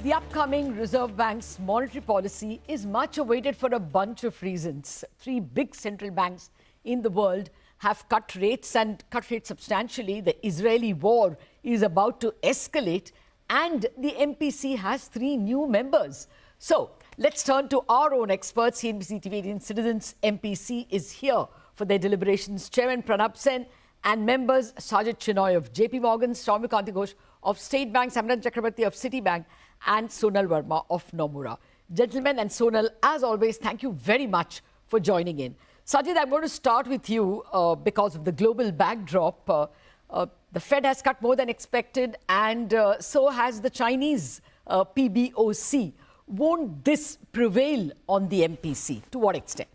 The upcoming Reserve Bank's monetary policy is much awaited for a bunch of reasons. Three big central banks in the world have cut rates and cut rates substantially. The Israeli war is about to escalate and the MPC has three new members. So let's turn to our own experts. CNBC TV18 Citizens MPC is here for their deliberations. Chairman Pronab Sen and members Sajid Chinoy of JPMorgan, Soumya, Kanti, Ghosh of State Bank, Samiran Chakraborty of Citi and Sonal Verma of Nomura. Gentlemen and Sonal, as always, thank you very much for joining in. Sajid, I'm going to start with you because of the global backdrop. The Fed has cut more than expected and so has the Chinese PBOC. Won't this prevail on the MPC? To what extent?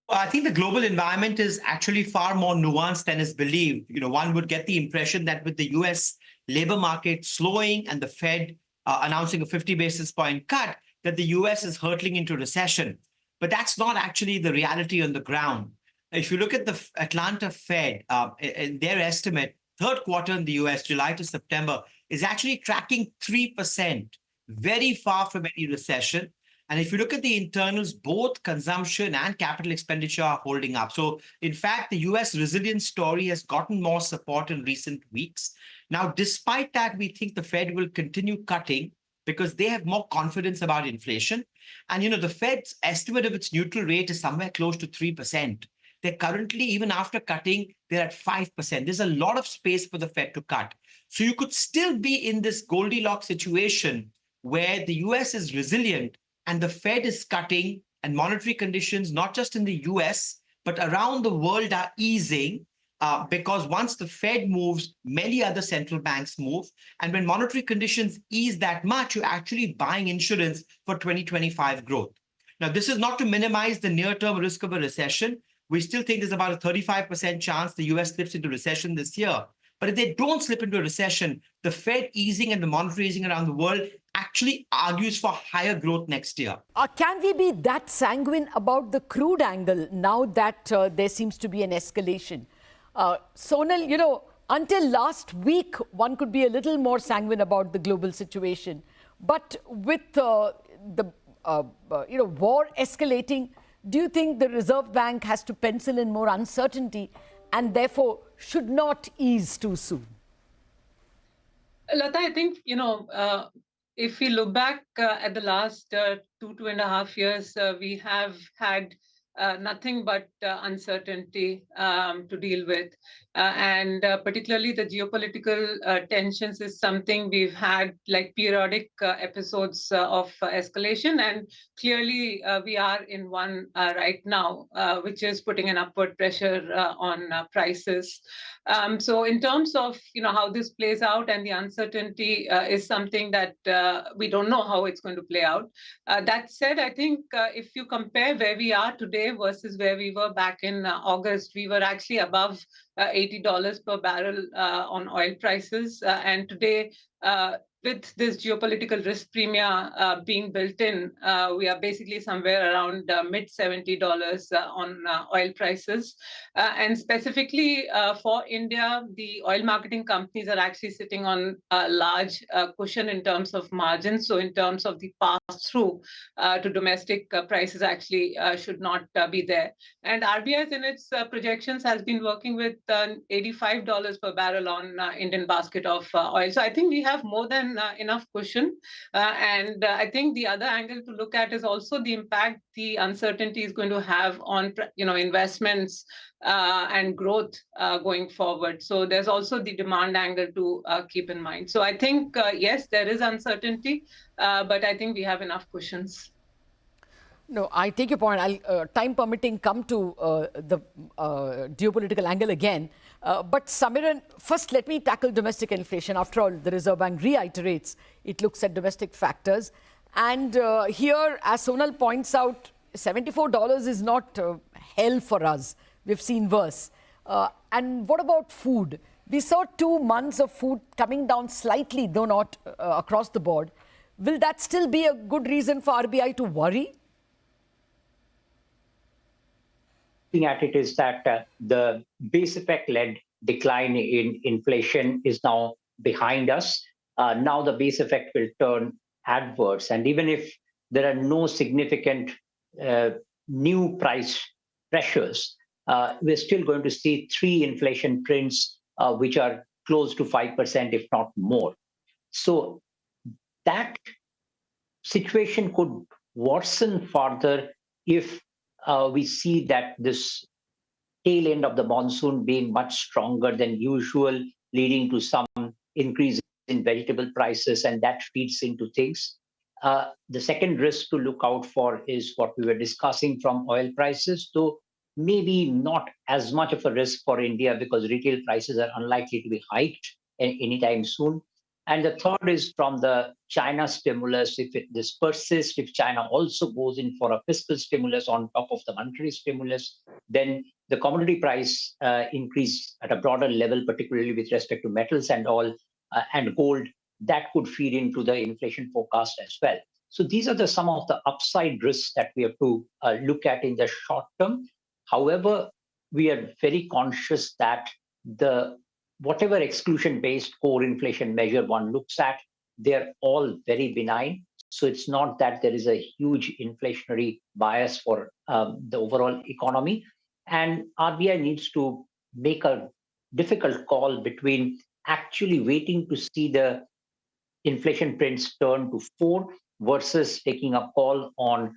Well, I think the global environment is actually far more nuanced than is believed. One would get the impression that with the US labor market slowing and the Fed announcing a 50 basis point cut, that the US is hurtling into recession. But that's not actually the reality on the ground. If you look at the Atlanta Fed, in their estimate, third quarter in the US, July to September, is actually tracking 3%, very far from any recession. And if you look at the internals, both consumption and capital expenditure are holding up. So, in fact, the US resilience story has gotten more support in recent weeks. Now, despite that, we think the Fed will continue cutting because they have more confidence about inflation. And, the Fed's estimate of its neutral rate is somewhere close to 3%. They're currently, even after cutting, they're at 5%. There's a lot of space for the Fed to cut. So you could still be in this Goldilocks situation where the US is resilient and the Fed is cutting and monetary conditions, not just in the US, but around the world are easing because once the Fed moves, many other central banks move. And when monetary conditions ease that much, you're actually buying insurance for 2025 growth. Now, this is not to minimize the near-term risk of a recession. We still think there's about a 35% chance the US slips into recession this year. But if they don't slip into a recession, the Fed easing and the monetary easing around the world actually argues for higher growth next year. Can we be that sanguine about the crude angle now that there seems to be an escalation? Sonal, until last week, one could be a little more sanguine about the global situation. But with the war escalating, do you think the Reserve Bank has to pencil in more uncertainty and therefore should not ease too soon? Latha, I think, if we look back at the last 2.5 years, we have had nothing but uncertainty to deal with. And particularly the geopolitical tensions is something we've had like periodic episodes of escalation. And clearly we are in one right now, which is putting an upward pressure on prices. So in terms of how this plays out and the uncertainty is something that we don't know how it's going to play out. That said, I think if you compare where we are today versus where we were back in August, we were actually above $80 per barrel on oil prices. And today, with this geopolitical risk premia being built in, we are basically somewhere around mid-$70 on oil prices. And specifically for India, the oil marketing companies are actually sitting on a large cushion in terms of margins. So in terms of the pass-through to domestic prices actually should not be there. And RBI in its projections has been working with $85 per barrel on Indian basket of oil. So I think we have more than enough cushion. And I think the other angle to look at is also the impact the uncertainty is going to have on investments and growth going forward. So there's also the demand angle to keep in mind. So I think, yes, there is uncertainty, but I think we have enough cushions. No, I take your point. I'll, time permitting, come to the geopolitical angle again. But Samiran, first let me tackle domestic inflation. After all, the Reserve Bank reiterates it looks at domestic factors. And here, as Sonal points out, $74 is not hell for us. We've seen worse. And what about food? We saw 2 months of food coming down slightly, though not across the board. Will that still be a good reason for RBI to worry? At it is that the base effect-led decline in inflation is now behind us. now the base effect will turn adverse. And even if there are no significant new price pressures, we're still going to see 3 inflation prints, which are close to 5%, if not more. So that situation could worsen further if we see that this tail end of the monsoon being much stronger than usual, leading to some increase in vegetable prices, and that feeds into things. The second risk to look out for is what we were discussing from oil prices, though maybe not as much of a risk for India because retail prices are unlikely to be hiked anytime soon. And the third is from the China stimulus. If this persists, if China also goes in for a fiscal stimulus on top of the monetary stimulus, then the commodity price increase at a broader level, particularly with respect to metals and all, and gold, that could feed into the inflation forecast as well. So these are some of the upside risks that we have to look at in the short term. However, we are very conscious that whatever exclusion-based core inflation measure one looks at, they're all very benign. So it's not that there is a huge inflationary bias for the overall economy. And RBI needs to make a difficult call between actually waiting to see the inflation prints turn to 4 versus taking a call on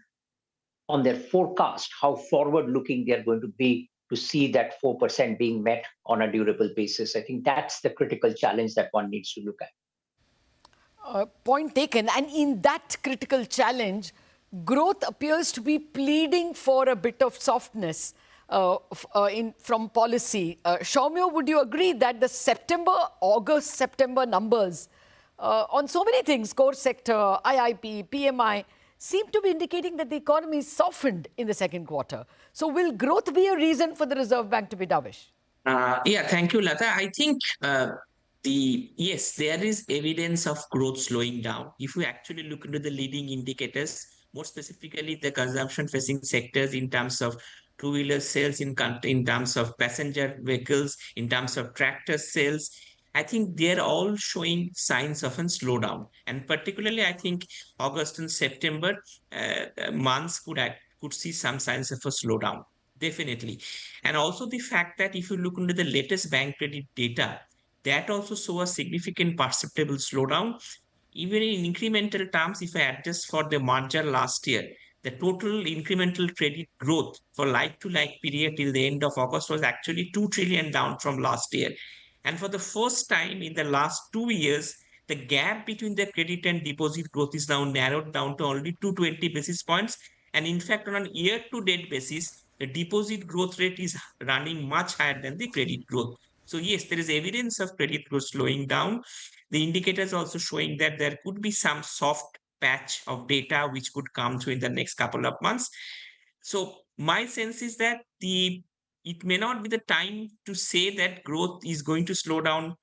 their forecast, how forward-looking they're going to be to see that 4% being met on a durable basis. I think that's the critical challenge that one needs to look at. Point taken. And in that critical challenge, growth appears to be pleading for a bit of softness from policy. Soumya, would you agree that the August-September numbers on so many things, core sector, IIP, PMI, seem to be indicating that the economy softened in the second quarter? So will growth be a reason for the Reserve Bank to be dovish? Yeah, thank you, Latha. I think yes, there is evidence of growth slowing down. If we actually look into the leading indicators, more specifically the consumption-facing sectors in terms of two-wheeler sales, in terms of passenger vehicles, in terms of tractor sales, I think they're all showing signs of a slowdown. And particularly, I think August and September months could see some signs of a slowdown, definitely. And also the fact that if you look into the latest bank credit data, that also saw a significant perceptible slowdown. Even in incremental terms, if I adjust for the merger last year, the total incremental credit growth for like-to-like period till the end of August was actually 2 trillion down from last year. And for the first time in the last 2 years, the gap between the credit and deposit growth is now narrowed down to only 220 basis points. And in fact, on a year-to-date basis, the deposit growth rate is running much higher than the credit growth. So yes, there is evidence of credit growth slowing down. The indicators also showing that there could be some soft patch of data which could come through in the next couple of months. So my sense is that it may not be the time to say that growth is going to slow down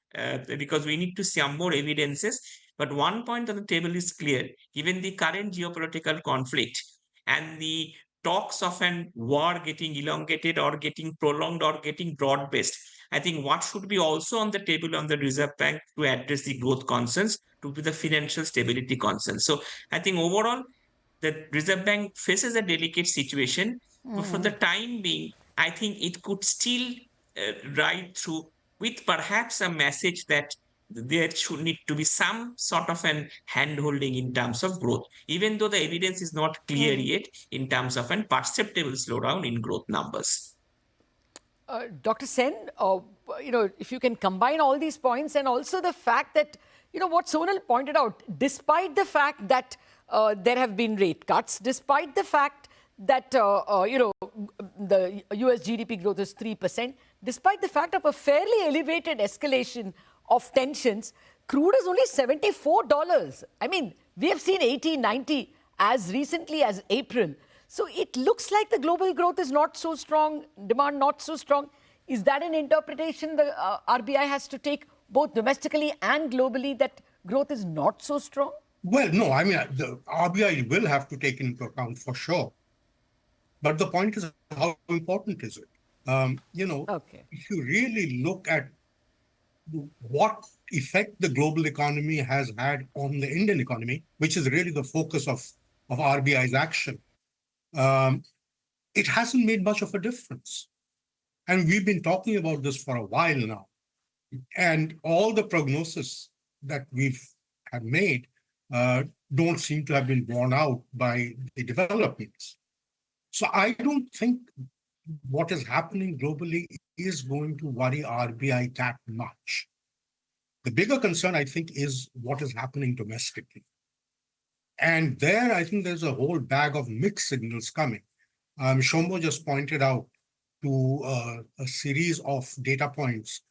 because we need to see some more evidences. But one point on the table is clear, given the current geopolitical conflict and the talks of an war getting elongated or getting prolonged or getting broad-based, I think what should be also on the table on the Reserve Bank to address the growth concerns to be the financial stability concerns. So I think overall, the Reserve Bank faces a delicate situation, but for the time being, I think it could still ride through with perhaps a message that there should need to be some sort of an hand-holding in terms of growth, even though the evidence is not clear yet in terms of an perceptible slowdown in growth numbers. Dr. Sen, if you can combine all these points and also the fact that, what Sonal pointed out, despite the fact that there have been rate cuts, despite the fact that, the US GDP growth is 3%, despite the fact of a fairly elevated escalation of tensions, crude is only $74. I mean, we have seen 80, 90 as recently as April. So it looks like the global growth is not so strong, demand not so strong. Is that an interpretation the RBI has to take both domestically and globally, that growth is not so strong? Well, no, I mean, the RBI will have to take into account for sure. But the point is, how important is it? If you really look at what effect the global economy has had on the Indian economy, which is really the focus of RBI's action, it hasn't made much of a difference. And we've been talking about this for a while now. And all the prognosis that have made don't seem to have been borne out by the developments. So I don't think what is happening globally is going to worry RBI that much. The bigger concern, I think, is what is happening domestically. And there, I think there's a whole bag of mixed signals coming. Shombo just pointed out to a series of data points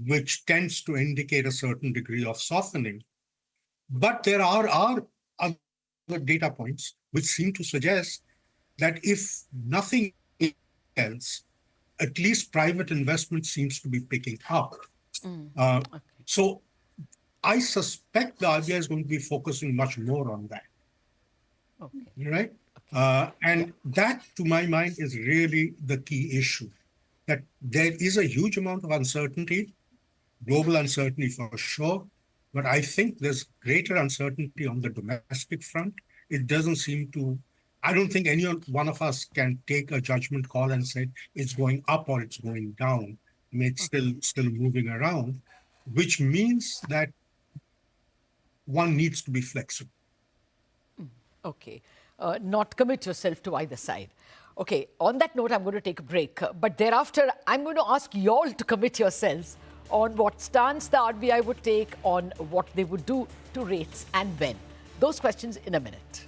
which tends to indicate a certain degree of softening. But there are other data points which seem to suggest that if nothing else, at least private investment seems to be picking up. Okay. So I suspect the RBI is going to be focusing much more on that. Okay. Right? Okay. And that, to my mind, is really the key issue, that there is a huge amount of uncertainty, global uncertainty for sure, but I think there's greater uncertainty on the domestic front. It doesn't seem to, I don't think any one of us can take a judgment call and say it's going up or it's going down. I mean, it's still moving around, which means that one needs to be flexible. Okay. Not commit yourself to either side. Okay, on that note, I'm going to take a break. But thereafter, I'm going to ask you all to commit yourselves on what stance the RBI would take, on what they would do to rates and when. Those questions in a minute.